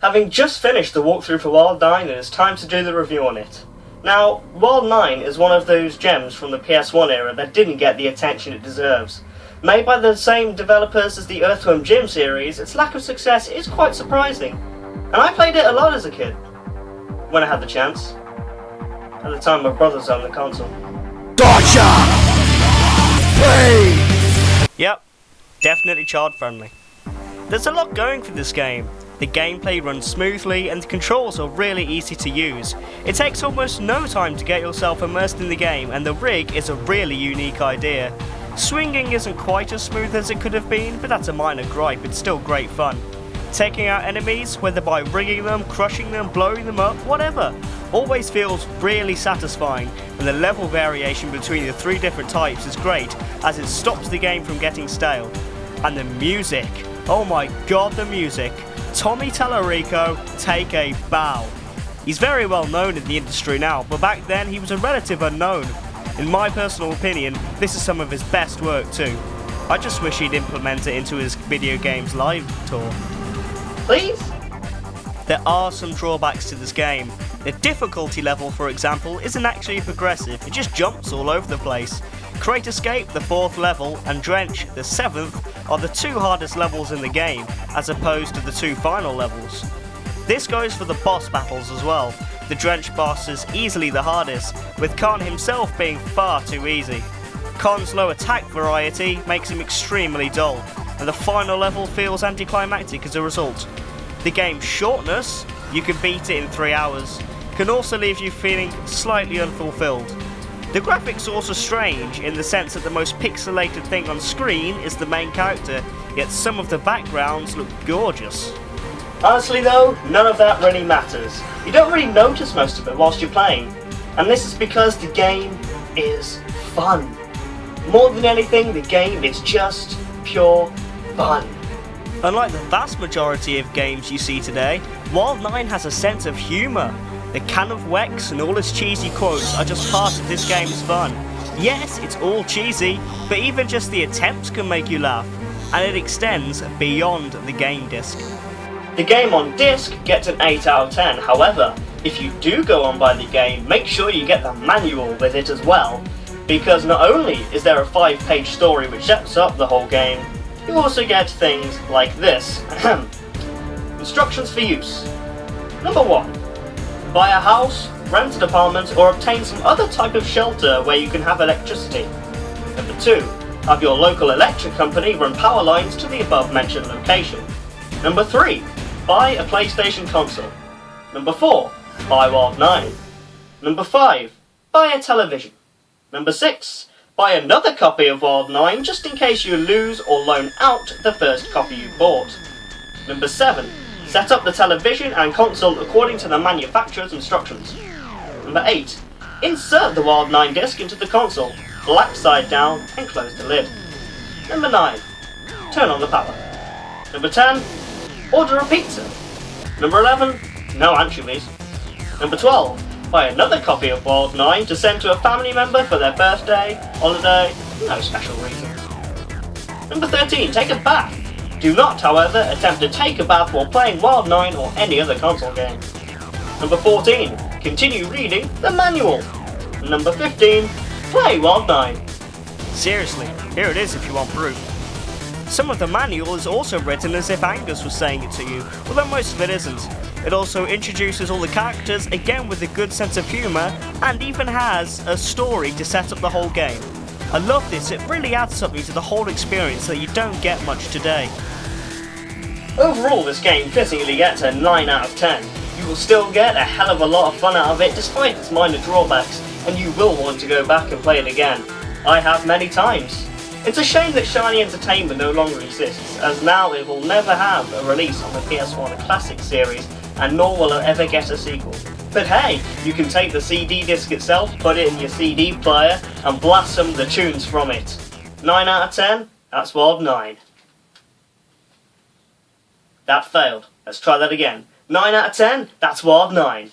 Having just finished the walkthrough for Wild 9, it is time to do the review on it. Now, Wild 9 is one of those gems from the PS1 era that didn't get the attention it deserves. Made by the same developers as the Earthworm Jim series, its lack of success is quite surprising. And I played it a lot as a kid, when I had the chance. At the time my brothers owned the console. Gotcha! Play! Yep, definitely child friendly. There's a lot going for this game. The gameplay runs smoothly and the controls are really easy to use. It takes almost no time to get yourself immersed in the game, and the rig is a really unique idea. Swinging isn't quite as smooth as it could have been, but that's a minor gripe, it's still great fun. Taking out enemies, whether by rigging them, crushing them, blowing them up, whatever, always feels really satisfying, and the level variation between the three different types is great, as it stops the game from getting stale. And the music, oh my god, the music. Tommy Tallarico, take a bow. He's very well known in the industry now, but back then he was a relative unknown. In my personal opinion, this is some of his best work too. I just wish he'd implement it into his video games live tour. Please? There are some drawbacks to this game. The difficulty level, for example, isn't actually progressive, it just jumps all over the place. Crate Escape, the 4th level, and Drench, the 7th, are the 2 hardest levels in the game, as opposed to the 2 final levels. This goes for the boss battles as well. The Drench boss is easily the hardest, with Khan himself being far too easy. Khan's low attack variety makes him extremely dull, and the final level feels anticlimactic as a result. The game's shortness, you can beat it in 3 hours, can also leave you feeling slightly unfulfilled. The graphics are also strange in the sense that the most pixelated thing on screen is the main character, yet some of the backgrounds look gorgeous. Honestly though, none of that really matters. You don't really notice most of it whilst you're playing, and this is because the game is fun. More than anything, the game is just pure fun. Unlike the vast majority of games you see today, Wild 9 has a sense of humour. The can of Wex and all its cheesy quotes are just part of this game's fun. Yes, it's all cheesy, but even just the attempts can make you laugh, and it extends beyond the game disc. The game on disc gets an 8 out of 10, however, if you do go on by the game, make sure you get the manual with it as well, because not only is there a 5-page story which sets up the whole game, you also get things like this. Instructions for use. Number 1. Buy a house, rent an apartment, or obtain some other type of shelter where you can have electricity. Number 2. Have your local electric company run power lines to the above mentioned location. Number 3. Buy a PlayStation console. Number 4. Buy Wild 9. Number 5. Buy a television. Number 6. Buy another copy of Wild 9 just in case you lose or loan out the first copy you bought. Number 7. Set up the television and console according to the manufacturer's instructions. Number 8. Insert the Wild 9 disc into the console, black side down, and close the lid. Number 9. Turn on the power. Number 10. Order a pizza. Number 11. No anchovies. Number 12. Buy another copy of Wild 9 to send to a family member for their birthday, holiday, no special reason. Number 13. Take a bath. Do not, however, attempt to take a bath while playing Wild 9 or any other console game. Number 14. Continue reading the manual. Number 15. Play Wild 9. Seriously, here it is if you want proof. Some of the manual is also written as if Angus was saying it to you, although most of it isn't. It also introduces all the characters, again with a good sense of humour, and even has a story to set up the whole game. I love this, it really adds something to the whole experience that you don't get much today. Overall, this game fittingly gets a 9 out of 10. You will still get a hell of a lot of fun out of it despite its minor drawbacks, and you will want to go back and play it again. I have many times. It's a shame that Shiny Entertainment no longer exists, as now it will never have a release on the PS1 Classic series, and nor will it ever get a sequel. But hey, you can take the CD disc itself, put it in your CD player, and blast some of the tunes from it. 9 out of 10? That's Wild 9. That failed. Let's try that again. 9 out of 10? That's Wild 9.